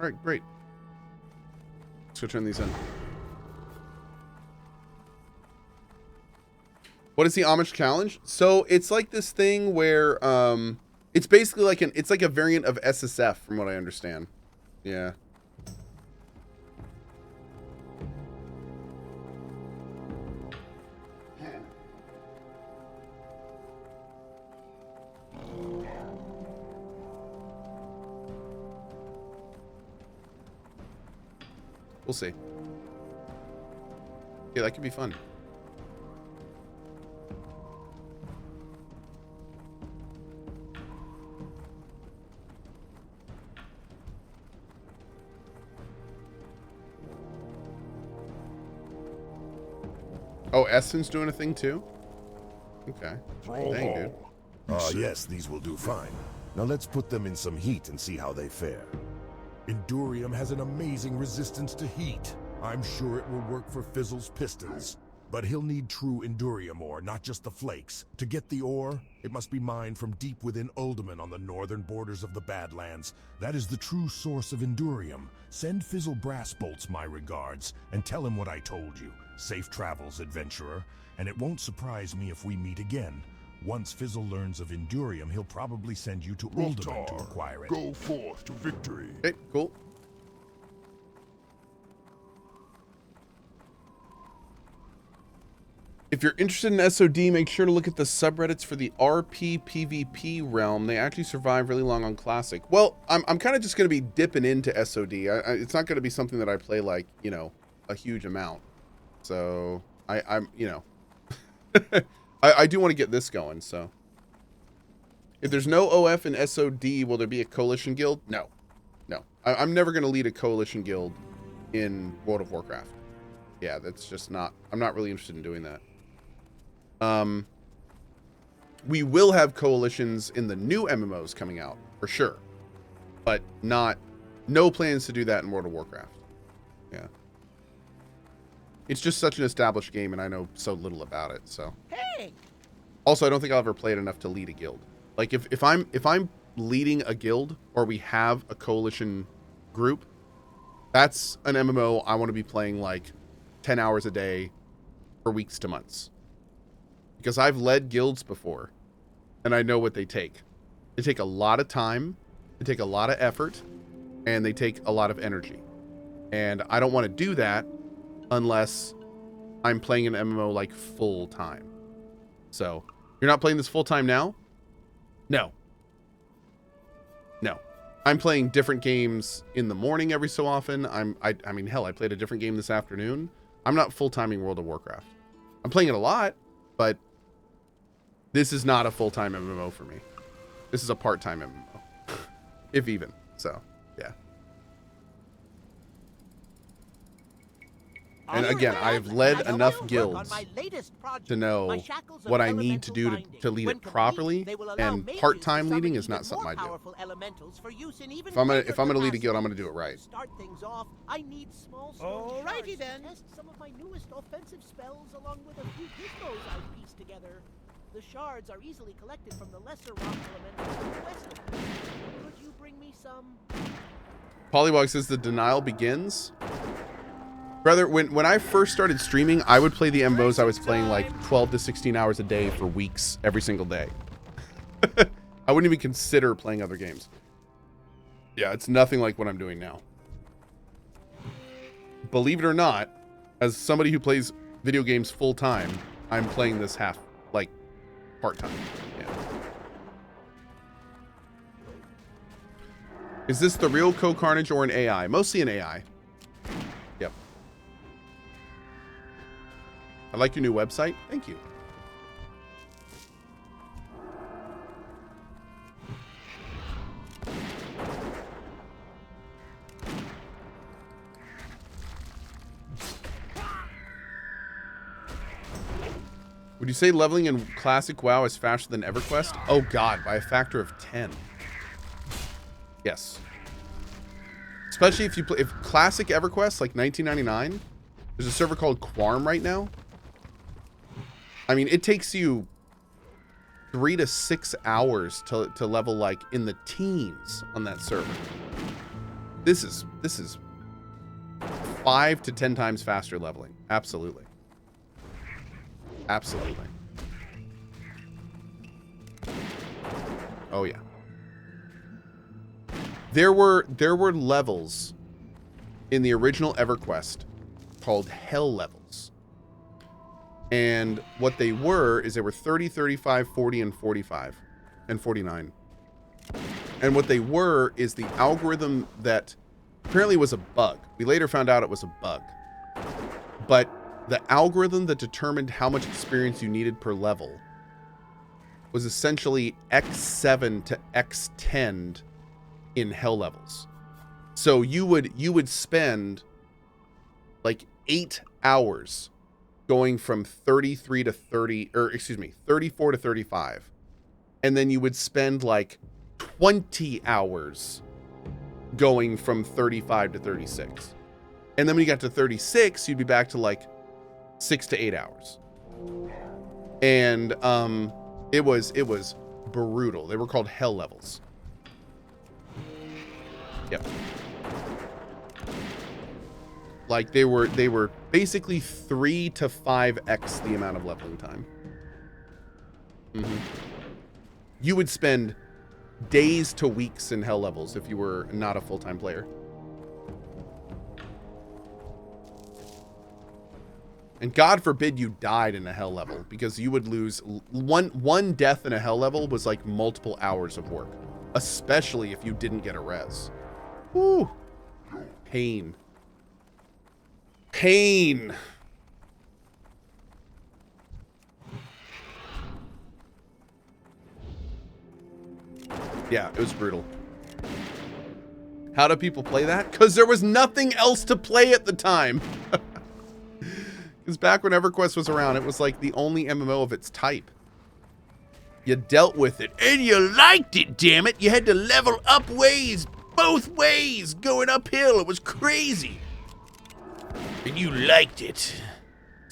All right, great. Let's go turn these in. What is the homage challenge? So it's like this thing where it's basically like it's like a variant of SSF from what I understand. Yeah. We'll see. Yeah, that could be fun. Oh, Eston's doing a thing too? Okay. Dang, dude. Yes, these will do fine. Now let's put them in some heat and see how they fare. Endurium has an amazing resistance to heat. I'm sure it will work for Fizzle's pistons. But he'll need true Endurium ore, not just the flakes. To get the ore, it must be mined from deep within Uldaman on the northern borders of the Badlands. That is the true source of Endurium. Send Fizzle brass bolts my regards, and tell him what I told you. Safe travels, adventurer. And it won't surprise me if we meet again. Once Fizzle learns of Endurium, he'll probably send you to Uldaman to acquire it. Go forth to victory. Okay, cool. If you're interested in SOD, make sure to look at the subreddits for the RP PvP realm. They actually survive really long on Classic. Well, I'm kind of just going to be dipping into SOD. It's not going to be something that I play like, you know, a huge amount. So I'm, you know, I do want to get this going. So if there's no OF in SOD, will there be a coalition guild? No, no. I'm never going to lead a coalition guild in World of Warcraft. Yeah, that's just not, I'm not really interested in doing that. We will have coalitions in the new MMOs coming out for sure, but no plans to do that in World of Warcraft. Yeah. It's just such an established game and I know so little about it. So Hey. Also, I don't think I'll ever play it enough to lead a guild. Like if I'm leading a guild or we have a coalition group, that's an MMO I want to be playing like 10 hours a day for weeks to months. Because I've led guilds before and I know what they take. They take a lot of time, they take a lot of effort, and they take a lot of energy. And I don't want to do that unless I'm playing an MMO like full time. So, you're not playing this full time now? No. No. I'm playing different games in the morning every so often. I mean, hell, I played a different game this afternoon. I'm not full-timing World of Warcraft. I'm playing it a lot, but this is not a full-time MMO for me. This is a part-time MMO, if even. So, yeah. And again, I've led enough guilds to know what I need to do to lead it properly, and part-time leading is not something I do. If I'm gonna lead a guild, I'm gonna do it right. Start things off, I need small Alrighty then. to test some of my newest offensive spells along with a few gizmos I've pieced together. The shards are easily collected from the lesser rock elementals to the west of me. Could you bring me some? Polywog says the denial begins. Brother, when I first started streaming, I would play the MMOs I was playing like 12 to 16 hours a day for weeks, every single day. I wouldn't even consider playing other games. Yeah, it's nothing like what I'm doing now. Believe it or not, as somebody who plays video games full time, I'm playing this part time. Yeah. Is this the real CohhCarnage or an AI? Mostly an AI. Yep. I like your new website. Thank you. Would you say leveling in Classic WoW is faster than EverQuest? Oh god, by a factor of 10. Yes. Especially if you play Classic EverQuest, like 1999. There's a server called Quarm right now. I mean, it takes you 3 to 6 hours to level like in the teens on that server. This is 5 to 10 times faster leveling. Absolutely. Absolutely. Oh yeah. There were levels in the original EverQuest called hell levels. And what they were is they were 30, 35, 40, and 45, and 49. And what they were is the algorithm that apparently was a bug. We later found out it was a bug. But the algorithm that determined how much experience you needed per level was essentially X7 to X10 in hell levels. So you would spend like 8 hours going from 33 to 30, or excuse me, 34 to 35. And then you would spend like 20 hours going from 35 to 36. And then when you got to 36, you'd be back to like 6 to 8 hours. And it was brutal. They were called hell levels. Yep. Like they were basically 3 to 5x the amount of leveling time. You would spend days to weeks in hell levels if you were not a full-time player. And God forbid you died in a hell level, because you would lose one death in a hell level was like multiple hours of work, especially if you didn't get a res. Woo. Pain. Pain. Yeah, it was brutal. How do people play that? Because there was nothing else to play at the time. Because back when EverQuest was around, it was like the only MMO of its type. You dealt with it, and you liked it, damn it. You had to level up ways, both ways, going uphill. It was crazy. And you liked it.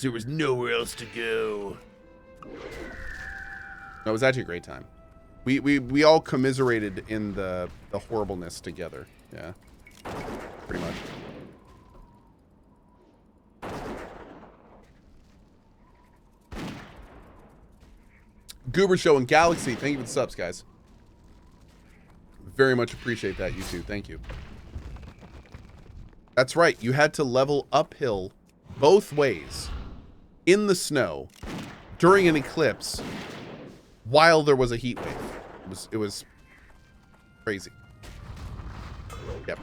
There was nowhere else to go. No, it was actually a great time. We all commiserated in the horribleness together. Yeah, pretty much. Goober Show and Galaxy, thank you for the subs, guys. Very much appreciate that, you two. Thank you. That's right. You had to level uphill both ways in the snow during an eclipse while there was a heat wave. It was crazy. Yep.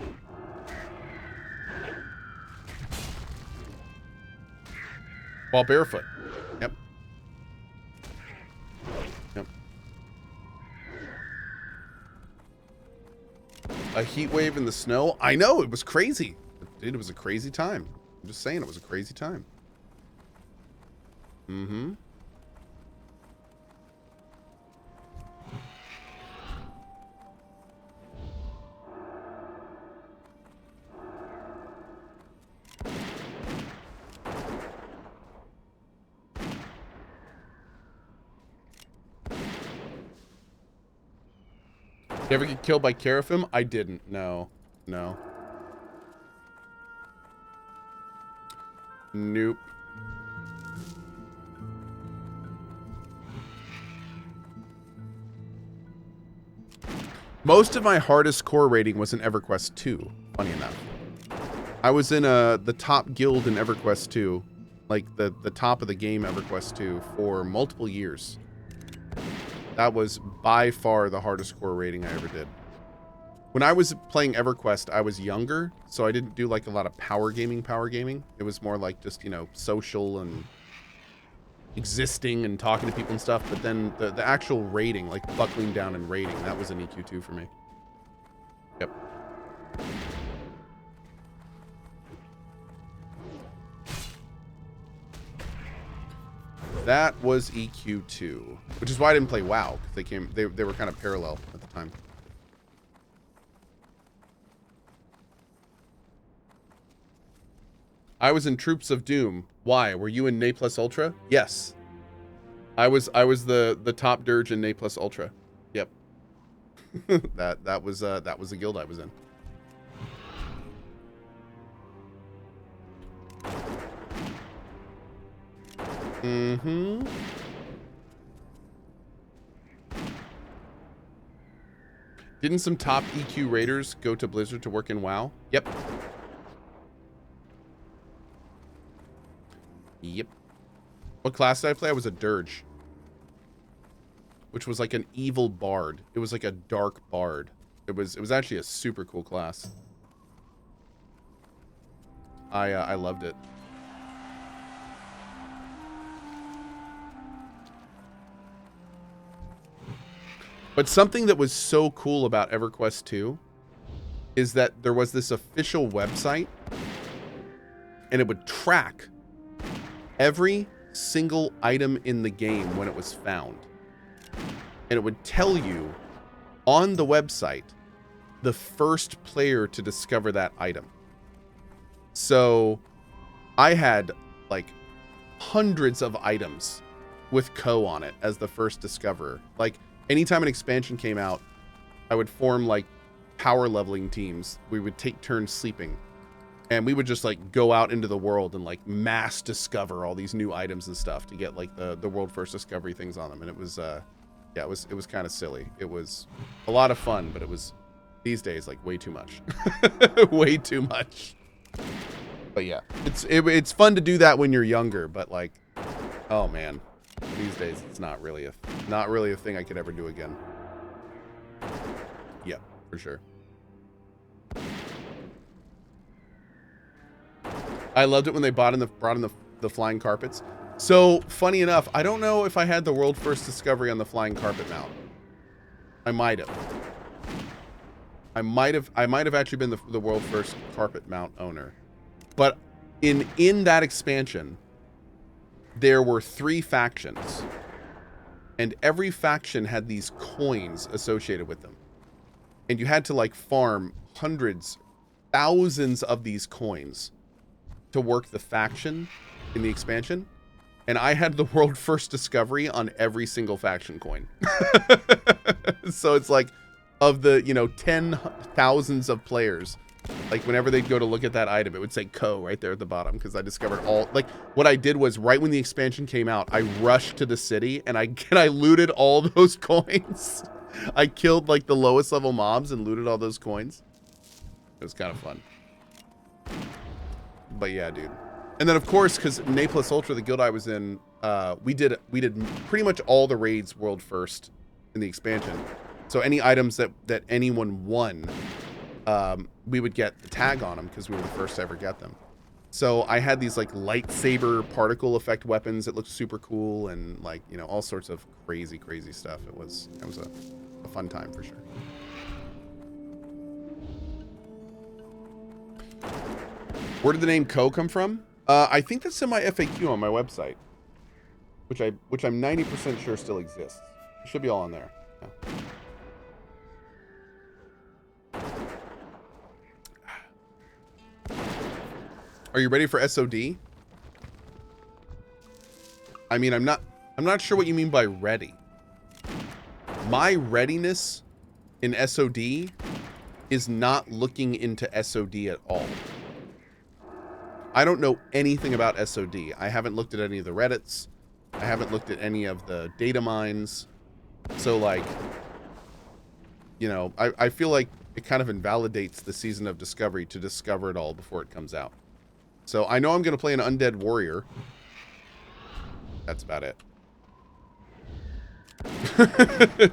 While barefoot. Yep. Yep. A heat wave in the snow? I know, it was crazy. Dude, it was a crazy time. I'm just saying, it was a crazy time. Mm-hmm. You ever get killed by Carafim? I didn't. No. No. Nope. Most of my hardest core rating was in EverQuest 2, funny enough. I was in the top guild in EverQuest 2, like the top of the game EverQuest 2 for multiple years. That was by far the hardest core rating I ever did. When I was playing EverQuest, I was younger, so I didn't do like a lot of power gaming. It was more like just, you know, social and existing and talking to people and stuff. But then the actual rating, like buckling down and rating, that was an EQ2 for me. Yep. That was EQ2, which is why I didn't play WoW, because they were kind of parallel at the time. I was in Troops of Doom. Why? Were you in Ne Plus Ultra? Yes. I was the top dirge in Ne Plus Ultra. Yep. that was the guild I was in. Mm-hmm. Didn't some top EQ raiders go to Blizzard to work in WoW? Yep. Yep. What class did I play? I was a dirge, which was like an evil bard. It was like a dark bard. It was actually a super cool class. I loved it. But something that was so cool about EverQuest 2 is that there was this official website, and it would track every single item in the game when it was found. And it would tell you on the website the first player to discover that item. So I had like hundreds of items with Cohh on it as the first discoverer. Like anytime an expansion came out, I would form like power leveling teams. We would take turns sleeping, and we would just like go out into the world and like mass discover all these new items and stuff to get like the world first discovery things on them. And it was yeah, it was kind of silly. It was a lot of fun, but it was these days like way too much. Way too much. But yeah, it's fun to do that when you're younger, but like, oh man, these days it's not really a thing I could ever do again. Yeah, for sure. I loved it when they brought in the flying carpets. So funny enough, I don't know if I had the world first discovery on the flying carpet mount. I might have. I might have actually been the world first carpet mount owner. But in that expansion, there were 3 factions, and every faction had these coins associated with them, and you had to like farm hundreds, thousands of these coins to work the faction in the expansion. And I had the world first discovery on every single faction coin. So it's like, of the, you know, 10,000s of players, like whenever they'd go to look at that item, it would say Cohh right there at the bottom, because I discovered all, like what I did was right when the expansion came out, I rushed to the city and I looted all those coins. I killed like the lowest level mobs and looted all those coins. It was kind of fun. But yeah, dude. And then of course, because Ne Plus Ultra, the guild I was in, we did pretty much all the raids world first in the expansion. So any items that anyone won, we would get the tag on them because we were the first to ever get them. So I had these like lightsaber particle effect weapons that looked super cool, and like, you know, all sorts of crazy stuff. It was a fun time for sure. Where did the name Cohh come from? I think that's in my FAQ on my website, which I'm 90% sure still exists. It should be all on there. Yeah. Are you ready for SOD? I mean, I'm not sure what you mean by ready. My readiness in SOD is not looking into SOD at all. I don't know anything about SOD. I haven't looked at any of the Reddits. I haven't looked at any of the data mines. So like, you know, I feel like it kind of invalidates the season of discovery to discover it all before it comes out. So I know I'm going to play an undead warrior. That's about it.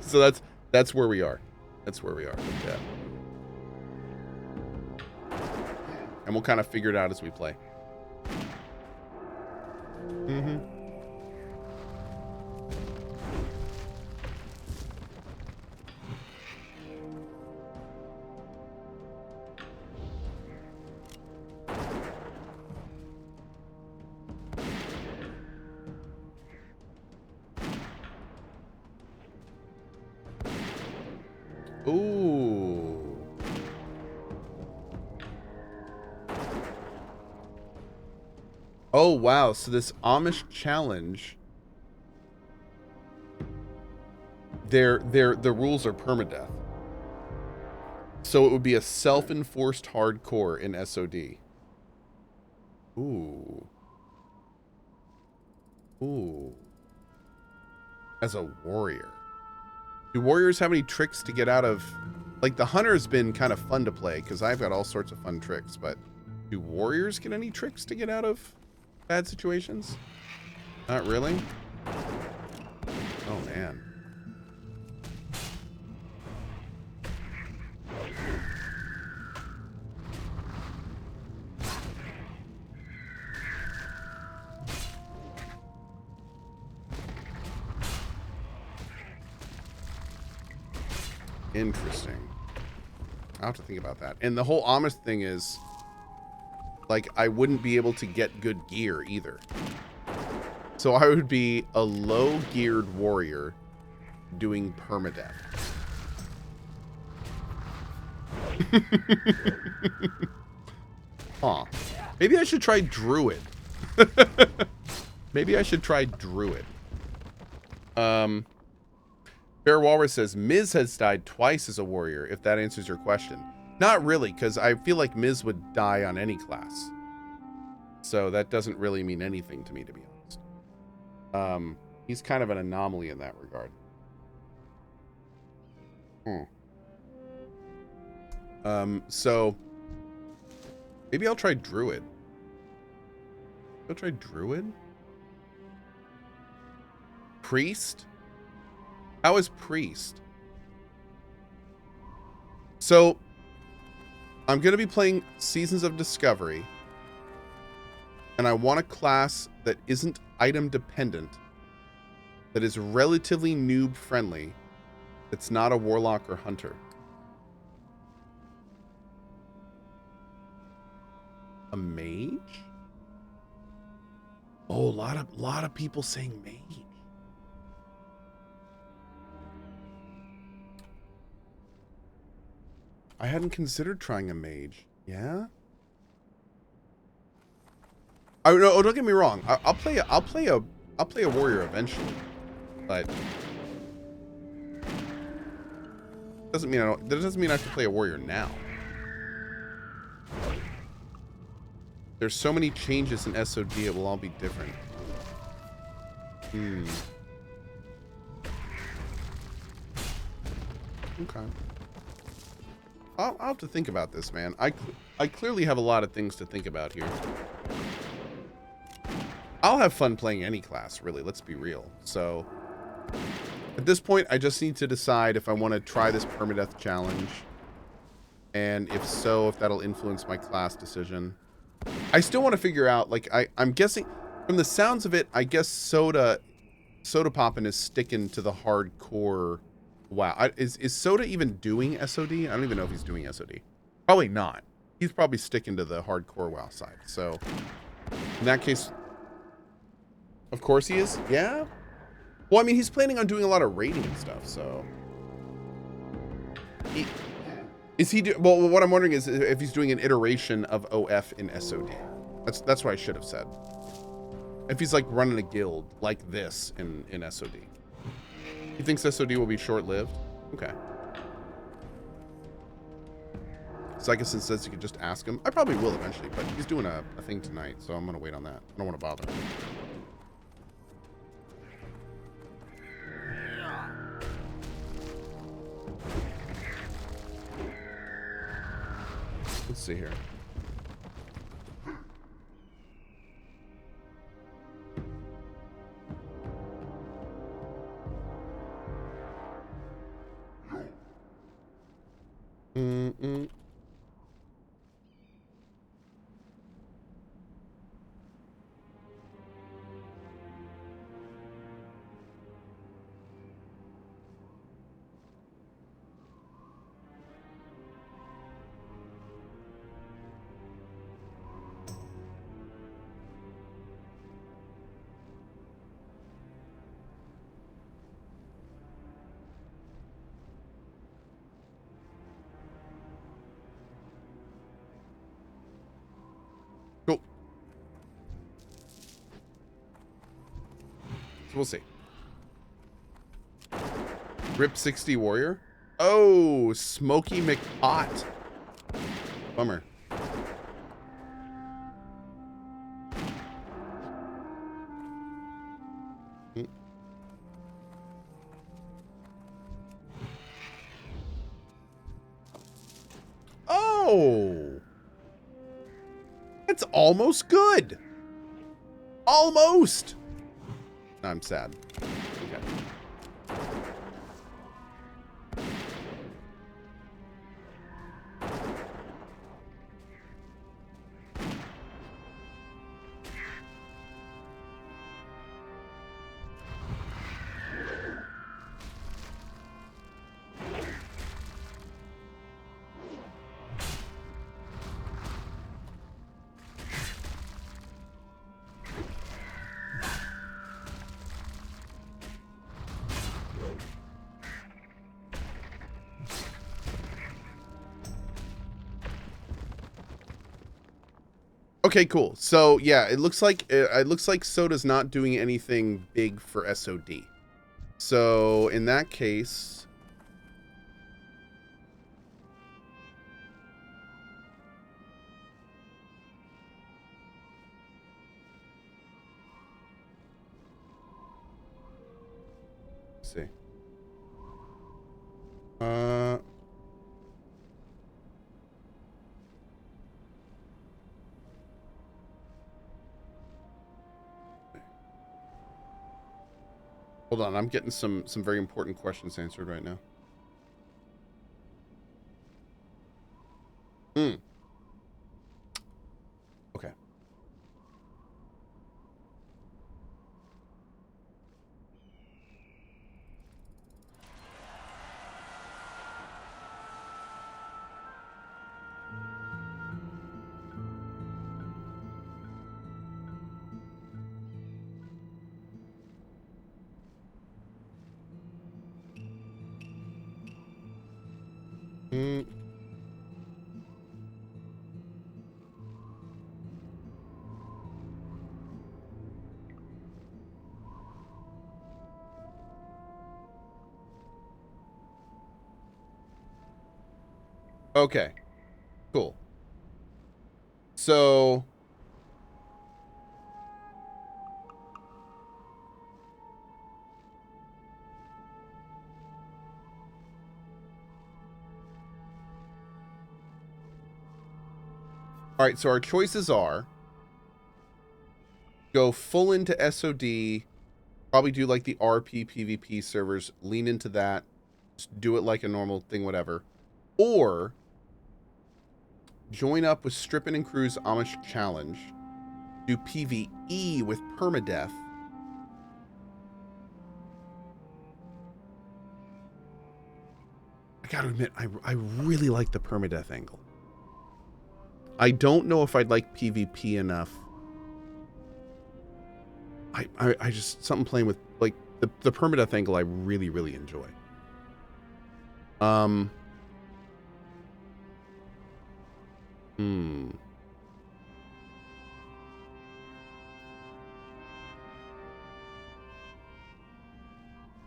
So that's where we are. That's where we are. Yeah. And we'll kind of figure it out as we play. Mm-hmm. Ooh. Oh, wow. So this Amish challenge, the rules are permadeath. So it would be a self-enforced hardcore in SOD. Ooh. Ooh. As a warrior. Do warriors have any tricks to get out of... Like, the hunter's been kind of fun to play, because I've got all sorts of fun tricks, but do warriors get any tricks to get out of bad situations? Not really? Oh, man. Interesting. I'll have to think about that. And the whole Amish thing is, like, I wouldn't be able to get good gear either. So I would be a low-geared warrior doing permadeath. Huh. Maybe I should try Druid. Maybe I should try Druid. Bear Walrus says, Miz has died twice as a warrior, if that answers your question. Not really, because I feel like Miz would die on any class. So that doesn't really mean anything to me, to be honest. He's kind of an anomaly in that regard. So maybe I'll try Druid. I'll try Druid? Priest? How is Priest? So, I'm going to be playing Seasons of Discovery, and I want a class that isn't item dependent, that is relatively noob friendly, that's not a warlock or hunter. A mage? Oh, a lot of people saying mage. I hadn't considered trying a mage. Yeah. Oh no! Oh, don't get me wrong. I'll play a warrior eventually, but doesn't mean I don't. That doesn't mean I have to play a warrior now. There's so many changes in SOD. It will all be different. Okay. I'll have to think about this, man. I clearly have a lot of things to think about here. I'll have fun playing any class, really. Let's be real. So, at this point, I just need to decide if I want to try this permadeath challenge. And if so, if that'll influence my class decision. I still want to figure out, like, I'm guessing, from the sounds of it, I guess Soda Poppin' is sticking to the hardcore... Wow. Is Soda even doing SOD? I don't even know if he's doing SOD. Probably not. He's probably sticking to the hardcore WoW side. So, in that case, of course he is. Yeah. Well, I mean, he's planning on doing a lot of raiding and stuff, so. Well, what I'm wondering is if he's doing an iteration of OF in SOD. That's what I should have said. If he's like running a guild like this in SOD. He thinks SOD will be short-lived? Okay. Psychicin says you could just ask him. I probably will eventually, but he's doing a thing tonight, so I'm going to wait on that. I don't want to bother him. Let's see here. Cool. So we'll see. Rip 60 Warrior. Oh, Smokey McPot. Bummer. Oh! It's almost good! Almost! I'm sad. Okay. Okay, cool. So yeah, it looks like Soda's not doing anything big for SOD. So in that case, let's see. Hold on, I'm getting some very important questions answered right now. Okay. Okay. Cool. So all right, so our choices are go full into SOD, probably do like the RP PvP servers, lean into that, just do it like a normal thing, whatever. Or join up with Strippin' and Crew's Amish Challenge, do PvE with permadeath. I gotta admit, I really like the permadeath angle. I don't know if I'd like PvP enough. I just, something playing with, like, the permadeath angle I really, really enjoy.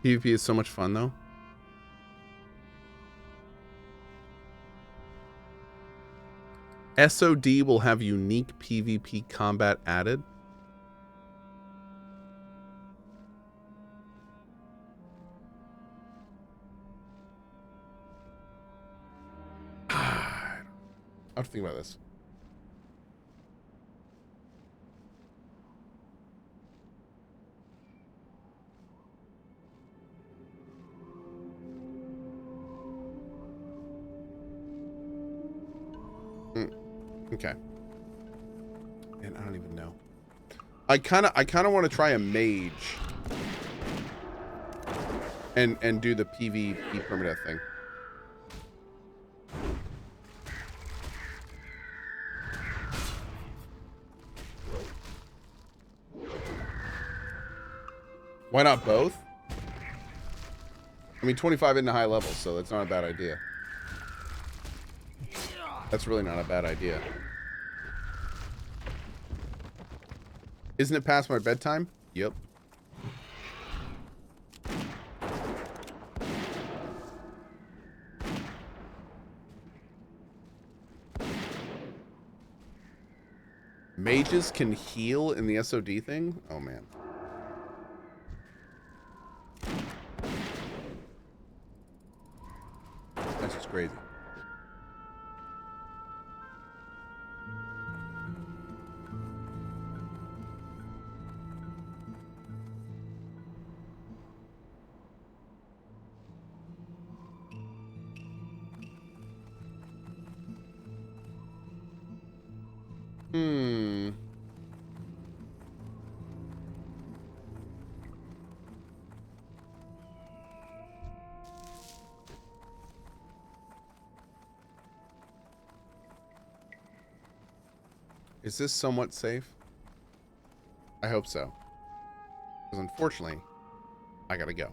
PvP is so much fun, though. SOD will have unique PvP combat added. I have to think about this. Okay. And I don't even know. I kind of want to try a mage and do the PvP permadeath thing. Why not both? I mean, 25 into high level, so that's not a bad idea. That's really not a bad idea. Isn't it past my bedtime? Yep. Mages can heal in the SOD thing? Oh, man. crazy. Hmm. Is this somewhat safe? I hope so. Because unfortunately, I gotta go.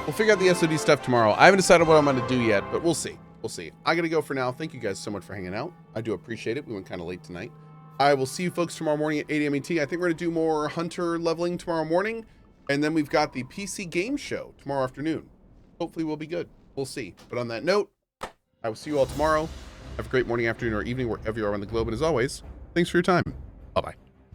We'll figure out the SOD stuff tomorrow. I haven't decided what I'm going to do yet, but we'll see. We'll see. I got to go for now. Thank you guys so much for hanging out. I do appreciate it. We went kind of late tonight. I will see you folks tomorrow morning at 8 a.m. ET. I think we're going to do more Hunter leveling tomorrow morning. And then we've got the PC game show tomorrow afternoon. Hopefully we'll be good. We'll see. But on that note, I will see you all tomorrow. Have a great morning, afternoon, or evening, wherever you are on the globe. And as always, thanks for your time.